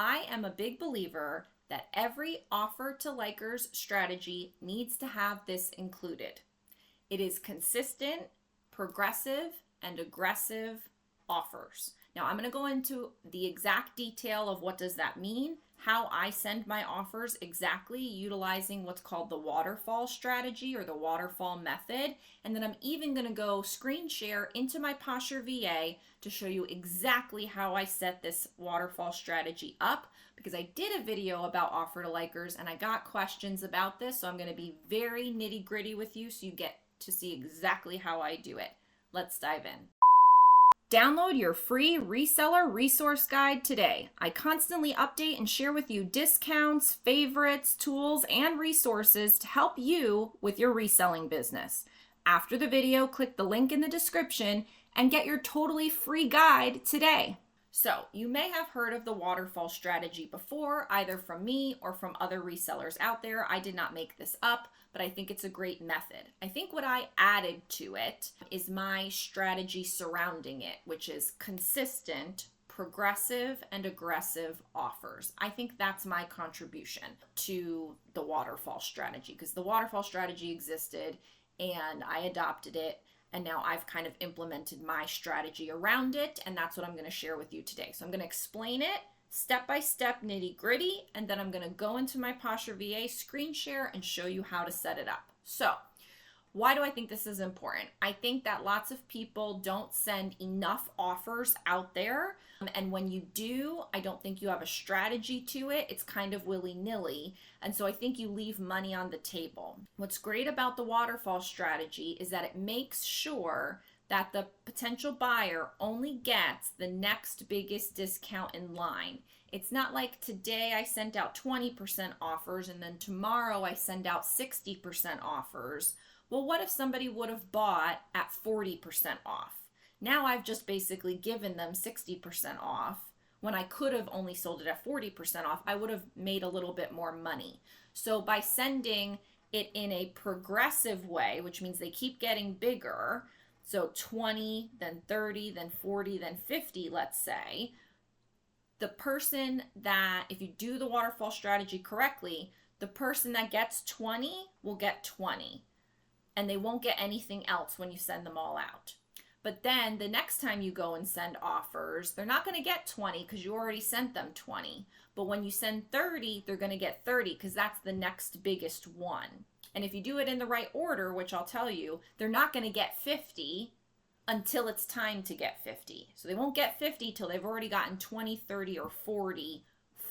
I am a big believer that every offer to likers strategy needs to have this included. It is consistent, progressive, and aggressive offers. Now I'm going to go into the exact detail of what does that mean, how I send my offers exactly utilizing what's called the waterfall strategy or the waterfall method. And then I'm even going to go screen share into my Posher VA to show you exactly how I set this waterfall strategy up, because I did a video about offer to likers and I got questions about this. So I'm going to be very nitty gritty with you so you get to see exactly how I do it. Let's dive in. Download your free reseller resource guide today. I constantly update and share with you discounts, favorites, tools, and resources to help you with your reselling business. After the video, click the link in the description and get your totally free guide today. So you may have heard of the waterfall strategy before, either from me or from other resellers out there. I did not make this up, but I think it's a great method. I think what I added to it is my strategy surrounding it, which is consistent, progressive, and aggressive offers. I think that's my contribution to the waterfall strategy, because the waterfall strategy existed and I adopted it. And now I've kind of implemented my strategy around it, and that's what I'm going to share with you today. So I'm going to explain it step by step, nitty gritty, and then I'm going to go into my Posher VA screen share and show you how to set it up. So why do I think this is important? I think that lots of people don't send enough offers out there. And when you do, I don't think you have a strategy to it. It's kind of willy-nilly. And so I think you leave money on the table. What's great about the waterfall strategy is that it makes sure that the potential buyer only gets the next biggest discount in line. It's not like today I sent out 20% offers and then tomorrow I send out 60% offers. Well, what if somebody would have bought at 40% off? Now I've just basically given them 60% off when I could have only sold it at 40% off. I would have made a little bit more money. So by sending it in a progressive way, which means they keep getting bigger, so 20, then 30, then 40, then 50, let's say, the person that, if you do the waterfall strategy correctly, the person that gets 20 will get 20. And they won't get anything else when you send them all out. But then the next time you go and send offers, they're not going to get 20 because you already sent them 20. But when you send 30, they're going to get 30 because that's the next biggest one. And if you do it in the right order, which I'll tell you, they're not going to get 50 until it's time to get 50. So they won't get 50 till they've already gotten 20, 30, or 40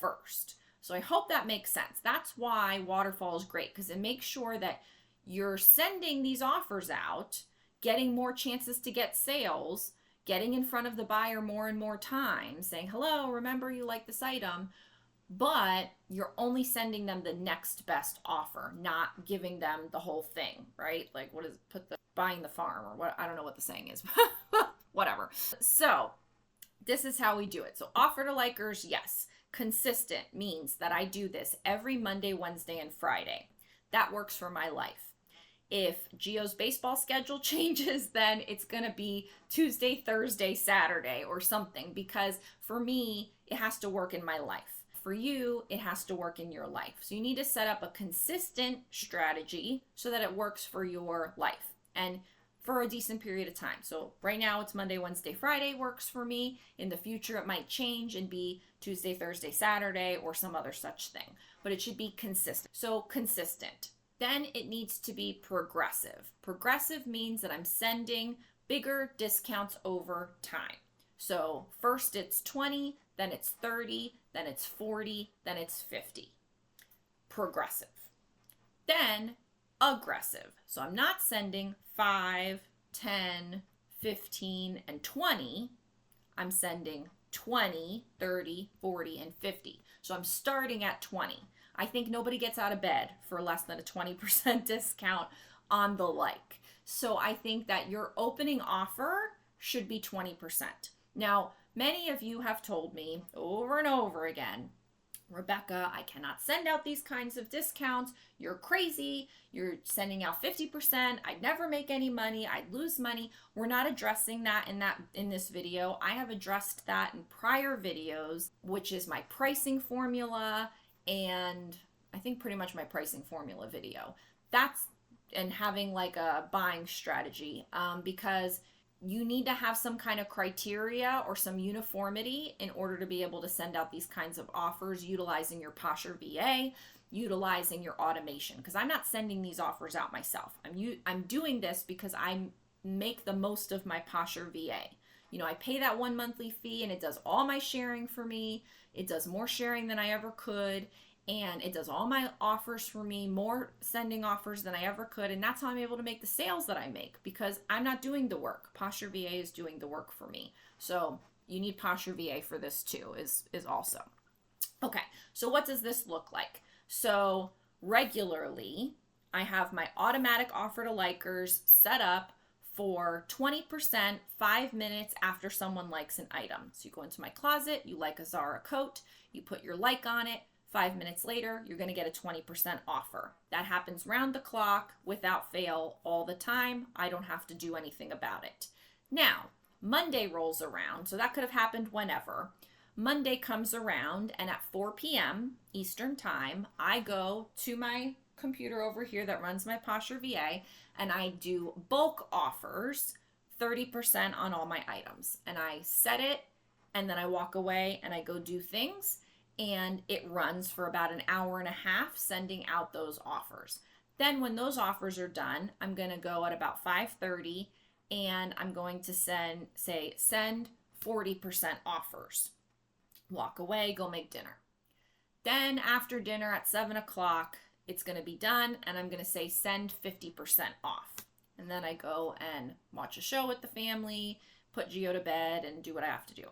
first. So I hope that makes sense. That's why Waterfall is great, because it makes sure that you're sending these offers out, getting more chances to get sales, getting in front of the buyer more and more times, saying, hello, remember you like this item, but you're only sending them the next best offer, not giving them the whole thing, right? Like, what is, buying the farm, or what, I don't know what the saying is, whatever. So this is how we do it. So offer to likers, yes. Consistent means that I do this every Monday, Wednesday, and Friday. That works for my life. If Gio's baseball schedule changes, then it's going to be Tuesday, Thursday, Saturday, or something, because for me, it has to work in my life. For you, it has to work in your life. So you need to set up a consistent strategy so that it works for your life and for a decent period of time. So right now it's Monday, Wednesday, Friday works for me. In the future, it might change and be Tuesday, Thursday, Saturday, or some other such thing, but it should be consistent. So consistent. Then it needs to be progressive. Progressive means that I'm sending bigger discounts over time. So first it's 20, then it's 30, then it's 40, then it's 50. Progressive. Then aggressive. So I'm not sending 5, 10, 15, and 20. I'm sending 20, 30, 40, and 50. So I'm starting at 20. I think nobody gets out of bed for less than a 20% discount on the like. So I think that your opening offer should be 20%. Now, many of you have told me over and over again Rebecca, I cannot send out these kinds of discounts. You're crazy. You're sending out 50%. I'd never make any money. I'd lose money. We're not addressing that in this video. I have addressed that in prior videos, which is my pricing formula and I think pretty much my pricing formula video. And having like a buying strategy, because you need to have some kind of criteria or some uniformity in order to be able to send out these kinds of offers utilizing your Posher VA, utilizing your automation, because I'm not sending these offers out myself. I'm doing this because I make the most of my Posher VA. You know, I pay that one monthly fee and it does all my sharing for me. It does more sharing than I ever could. And it does all my offers for me, more sending offers than I ever could. And that's how I'm able to make the sales that I make, because I'm not doing the work. Posher VA is doing the work for me. So you need Posher VA for this too, is also. Okay, so what does this look like? So regularly, I have my automatic offer to likers set up for 20% 5 minutes after someone likes an item. So you go into my closet, you like a Zara coat, you put your like on it, 5 minutes later, you're going to get a 20% offer. That happens round the clock, without fail, all the time. I don't have to do anything about it. Now, Monday rolls around, so that could have happened whenever. Monday comes around, and at 4 p.m. Eastern Time, I go to my computer over here that runs my Posher VA, and I do bulk offers, 30% on all my items. And I set it, and then I walk away, and I go do things. And it runs for about an hour and a half sending out those offers. Then when those offers are done, I'm going to go at about 5:30 and I'm going to send 40% offers. Walk away, go make dinner. Then after dinner at 7 o'clock, it's going to be done and I'm going to say send 50% off. And then I go and watch a show with the family, put Gio to bed, and do what I have to do.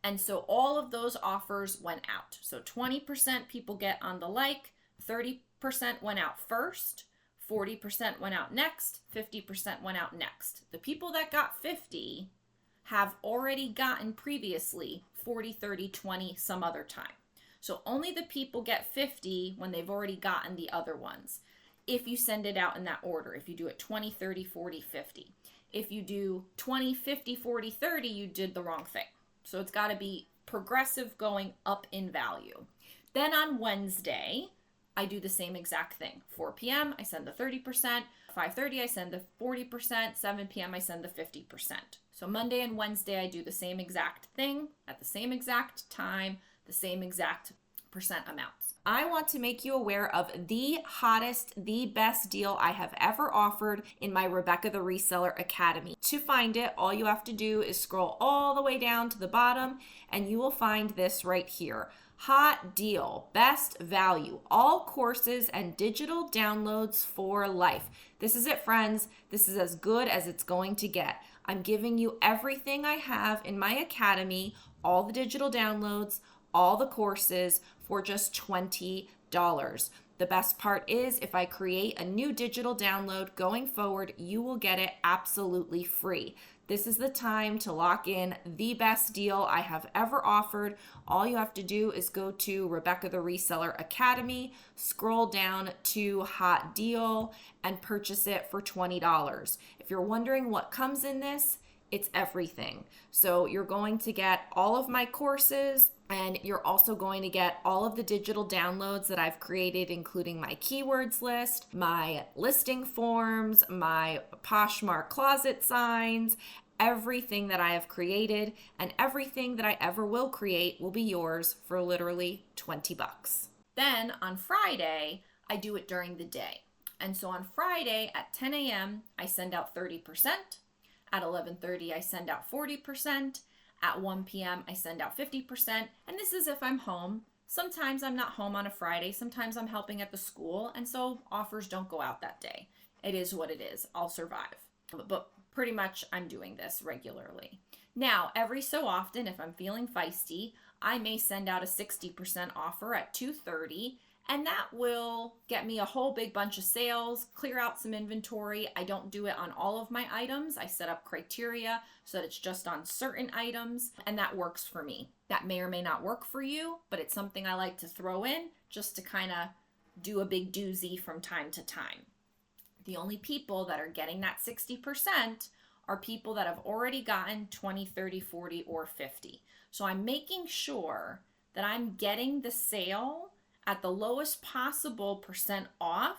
And so all of those offers went out. So 20% people get on the like, 30% went out first, 40% went out next, 50% went out next. The people that got 50 have already gotten previously 40, 30, 20 some other time. So only the people get 50 when they've already gotten the other ones. If you send it out in that order, if you do it 20, 30, 40, 50. If you do 20, 50, 40, 30, you did the wrong thing. So it's got to be progressive going up in value. Then on Wednesday, I do the same exact thing. 4 p.m., I send the 30%. 5:30, I send the 40%. 7 p.m., I send the 50%. So Monday and Wednesday, I do the same exact thing at the same exact time, the same exact percent amounts. I want to make you aware of the hottest, the best deal I have ever offered in my Rebecca the Reseller Academy. To find it, all you have to do is scroll all the way down to the bottom and you will find this right here. Hot deal, best value, all courses and digital downloads for life. This is it, friends. This is as good as it's going to get. I'm giving you everything I have in my academy, all the digital downloads, all the courses for just $20. The best part is if I create a new digital download going forward, you will get it absolutely free. This is the time to lock in the best deal I have ever offered. All you have to do is go to Rebecca the Reseller Academy, scroll down to Hot Deal, and purchase it for $20. If you're wondering what comes in this, it's everything. So you're going to get all of my courses, and you're also going to get all of the digital downloads that I've created, including my keywords list, my listing forms, my Poshmark closet signs. Everything that I have created and everything that I ever will create will be yours for literally $20. Then on Friday, I do it during the day. And so on Friday at 10 a.m., I send out 30%. At 11:30, I send out 40%. At 1 p.m., I send out 50%. And this is if I'm home. Sometimes I'm not home on a Friday. Sometimes I'm helping at the school. And so offers don't go out that day. It is what it is. I'll survive. But pretty much I'm doing this regularly. Now, every so often, if I'm feeling feisty, I may send out a 60% offer at 2:30. and that will get me a whole big bunch of sales, clear out some inventory. I don't do it on all of my items. I set up criteria so that it's just on certain items, and that works for me. That may or may not work for you, but it's something I like to throw in just to kind of do a big doozy from time to time. The only people that are getting that 60% are people that have already gotten 20, 30, 40, or 50. So I'm making sure that I'm getting the sale at the lowest possible percent off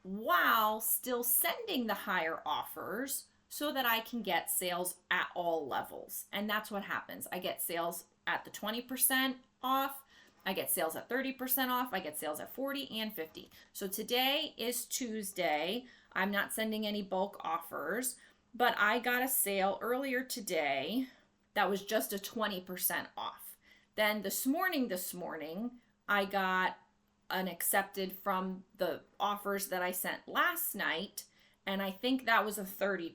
while still sending the higher offers so that I can get sales at all levels. And that's what happens. I get sales at the 20% off. I get sales at 30% off. I get sales at 40 and 50. So today is Tuesday. I'm not sending any bulk offers, but I got a sale earlier today that was just a 20% off. Then this morning, I got an accepted from the offers that I sent last night, and I think that was a 30%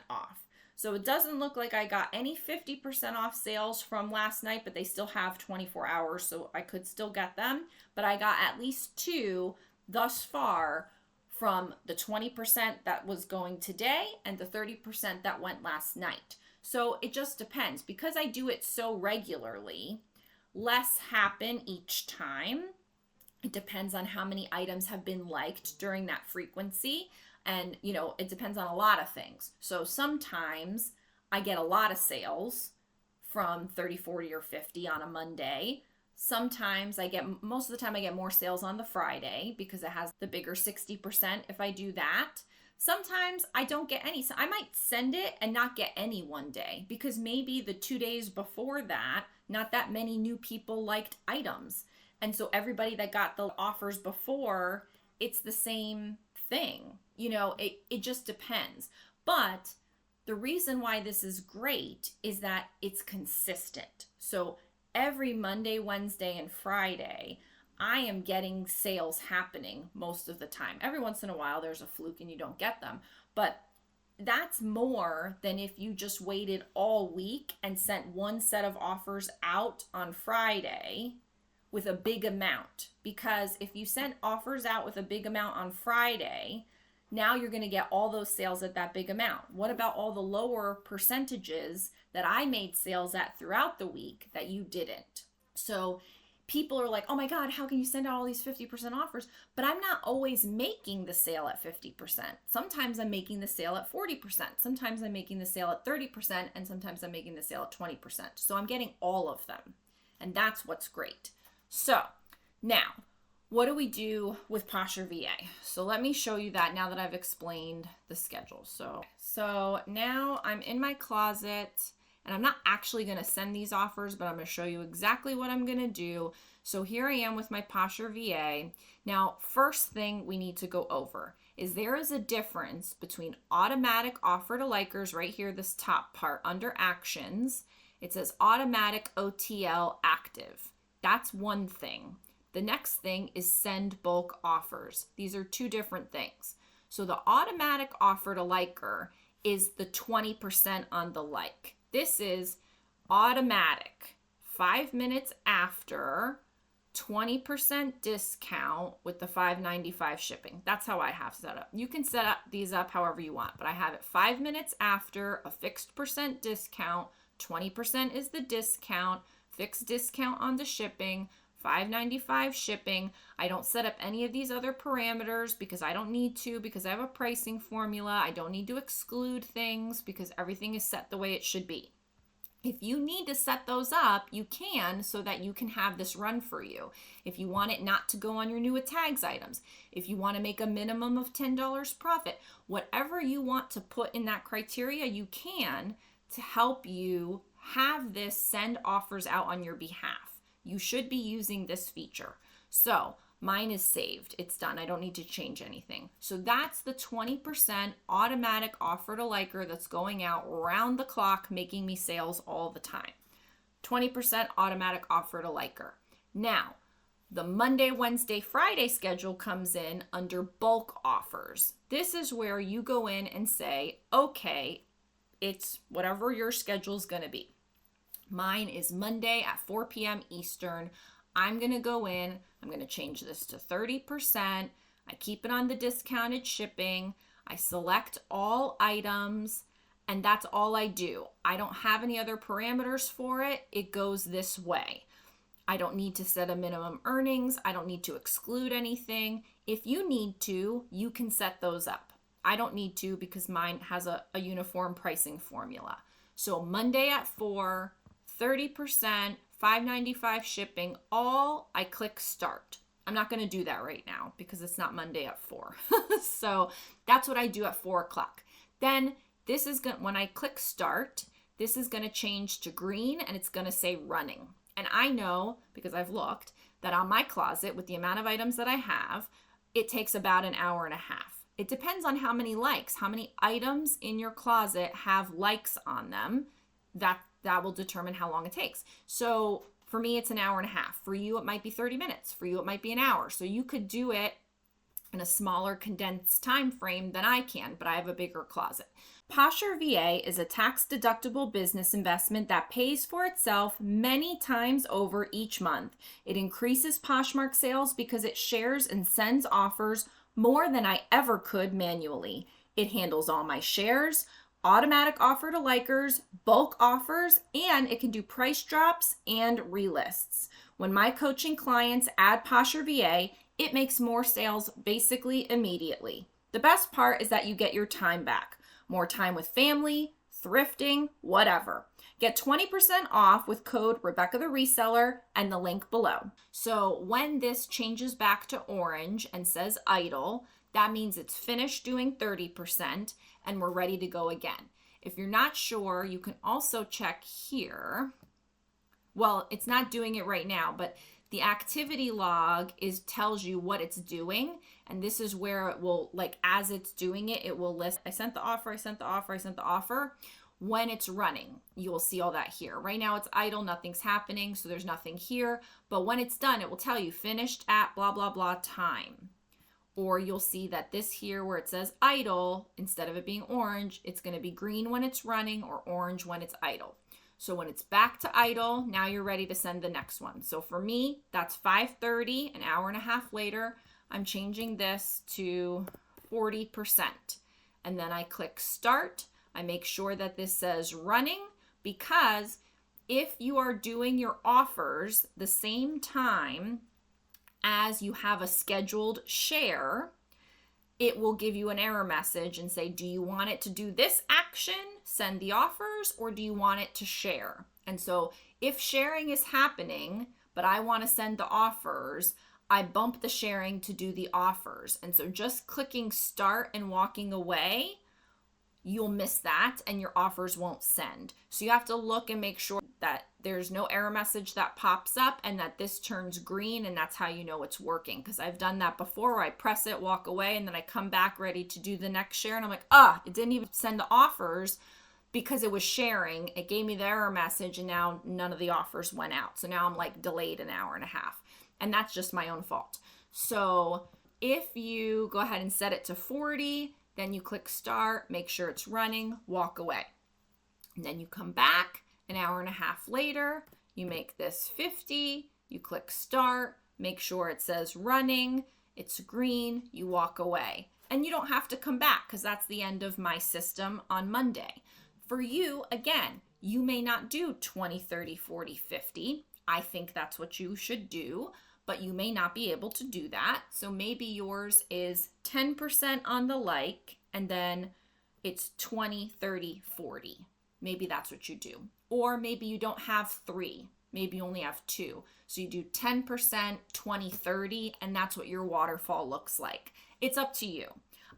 off. So it doesn't look like I got any 50% off sales from last night, but they still have 24 hours, so I could still get them. But I got at least 2 thus far from the 20% that was going today and the 30% that went last night. So it just depends. Because I do it so regularly, less happen each time. It depends on how many items have been liked during that frequency. And, it depends on a lot of things. So sometimes I get a lot of sales from 30, 40, or 50 on a Monday. Sometimes most of the time I get more sales on the Friday because it has the bigger 60% if I do that. Sometimes I don't get any. So I might send it and not get any one day because maybe the 2 days before that, not that many new people liked items. And so everybody that got the offers before, it's the same thing. It just depends. But the reason why this is great is that it's consistent. So every Monday, Wednesday, and Friday, I am getting sales happening most of the time. Every once in a while, there's a fluke and you don't get them. But that's more than if you just waited all week and sent one set of offers out on Friday with a big amount. Because if you sent offers out with a big amount on Friday, now you're going to get all those sales at that big amount. What about all the lower percentages that I made sales at throughout the week that you didn't? So people are like, oh my God, how can you send out all these 50% offers? But I'm not always making the sale at 50%. Sometimes I'm making the sale at 40%. Sometimes I'm making the sale at 30%. And sometimes I'm making the sale at 20%. So I'm getting all of them. And that's what's great. So now, what do we do with Posher VA? So let me show you that now that I've explained the schedule. So now I'm in my closet and I'm not actually going to send these offers, but I'm going to show you exactly what I'm going to do. So here I am with my Posher VA. Now, first thing we need to go over is there is a difference between automatic offer to likers right here, this top part under actions. It says automatic OTL active. That's one thing. The next thing is send bulk offers. These are 2 different things. So the automatic offer to liker is the 20% on the like. This is automatic. 5 minutes after, 20% discount with the $5.95 shipping. That's how I have set up. You can set up these up however you want, but I have it 5 minutes after, a fixed percent discount. 20% is the discount, fixed discount on the shipping, $5.95 shipping. I don't set up any of these other parameters because I don't need to, because I have a pricing formula. I don't need to exclude things because everything is set the way it should be. If you need to set those up, you can, so that you can have this run for you. If you want it not to go on your new tags items, if you want to make a minimum of $10 profit, whatever you want to put in that criteria, you can, to help you have this send offers out on your behalf. You should be using this feature. So mine is saved. It's done. I don't need to change anything. So that's the 20% automatic offer to liker that's going out round the clock, making me sales all the time. 20% automatic offer to liker. Now, the Monday, Wednesday, Friday schedule comes in under bulk offers. This is where you go in and say, okay, it's whatever your schedule is going to be. Mine is Monday at 4 p.m. Eastern. I'm going to go in, I'm going to change this to 30%. I keep it on the discounted shipping. I select all items, and that's all I do. I don't have any other parameters for it. It goes this way. I don't need to set a minimum earnings. I don't need to exclude anything. If you need to, you can set those up. I don't need to because mine has a uniform pricing formula. So Monday at 4, 30%, $5.95 shipping, all, I click start. I'm not going to do that right now because it's not Monday at 4. So that's what I do at 4 o'clock. Then this is going, when I click start, this is going to change to green and it's going to say running. And I know, because I've looked, that on my closet with the amount of items that I have, it takes about an hour and a half. It depends on how many likes, how many items in your closet have likes on them. That will determine how long it takes. So for me, it's an hour and a half. For you, it might be 30 minutes. For you, it might be an hour. So you could do it in a smaller condensed time frame than I can, but I have a bigger closet. Posher VA is a tax-deductible business investment that pays for itself many times over each month. It increases Poshmark sales because it shares and sends offers more than I ever could manually. It handles all my shares, automatic offer to likers, bulk offers, and it can do price drops and relists. When my coaching clients add Posher VA, it makes more sales basically immediately. The best part is that you get your time back. More time with family, thrifting, whatever. Get 20% off with code Rebecca the Reseller and the link below. So when this changes back to orange and says idle, that means it's finished doing 30% and we're ready to go again. If you're not sure, you can also check here. Well, it's not doing it right now, but the activity log tells you what it's doing. And this is where it will, like, as it's doing it, it will list, I sent the offer, I sent the offer, I sent the offer. When it's running, you will see all that here. Right now it's idle, nothing's happening, so there's nothing here. But when it's done, it will tell you finished at blah, blah, blah time. Or you'll see that this here where it says idle, instead of it being orange, it's going to be green when it's running or orange when it's idle. So when it's back to idle, now you're ready to send the next one. So for me, that's 5:30, an hour and a half later. I'm changing this to 40%. And then I click start. I make sure that this says running, because if you are doing your offers the same time as you have a scheduled share, it will give you an error message and say, do you want it to do this action, send the offers, or do you want it to share? And so if sharing is happening, but I want to send the offers, I bump the sharing to do the offers. And so just clicking start and walking away, you'll miss that and your offers won't send. So you have to look and make sure that there's no error message that pops up and that this turns green, and that's how you know it's working. Because I've done that before where I press it, walk away, and then I come back ready to do the next share and I'm like, it didn't even send the offers because it was sharing. It gave me the error message and now none of the offers went out. So now I'm like delayed an hour and a half, and that's just my own fault. So if you go ahead and set it to 40, then you click start, make sure it's running, walk away. And then you come back an hour and a half later, you make this 50, you click start, make sure it says running, it's green, you walk away. And you don't have to come back because that's the end of my system on Monday. For you, again, you may not do 20, 30, 40, 50. I think that's what you should do, but you may not be able to do that. So maybe yours is 10% on the like, and then it's 20, 30, 40. Maybe that's what you do. Or maybe you don't have 3. Maybe you only have 2. So you do 10%, 20, 30, and that's what your waterfall looks like. It's up to you.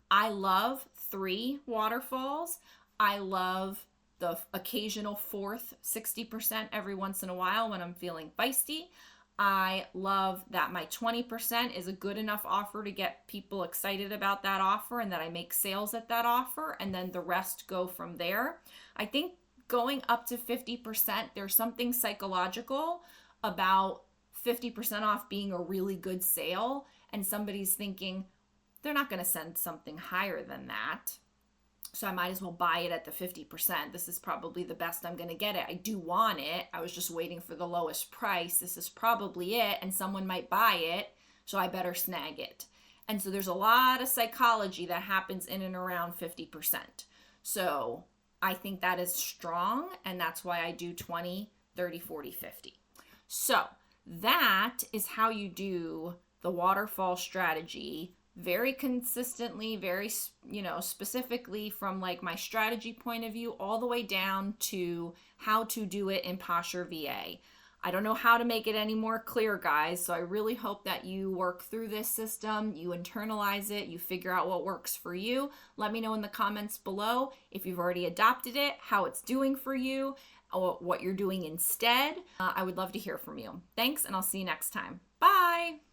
I love 3 waterfalls. I love the occasional 4th 60% every once in a while when I'm feeling feisty. I love that my 20% is a good enough offer to get people excited about that offer and that I make sales at that offer, and then the rest go from there. I think going up to 50%, there's something psychological about 50% off being a really good sale, and somebody's thinking they're not going to send something higher than that. So I might as well buy it at the 50%. This is probably the best I'm going to get it. I do want it. I was just waiting for the lowest price. This is probably it, and someone might buy it, so I better snag it. And so there's a lot of psychology that happens in and around 50%. So I think that is strong, and that's why I do 20, 30, 40, 50. So that is how you do the waterfall strategy very consistently, very, specifically from like my strategy point of view all the way down to how to do it in Posher VA. I don't know how to make it any more clear, guys, so I really hope that you work through this system, you internalize it, you figure out what works for you. Let me know in the comments below if you've already adopted it, how it's doing for you, or what you're doing instead. I would love to hear from you. Thanks, and I'll see you next time. Bye!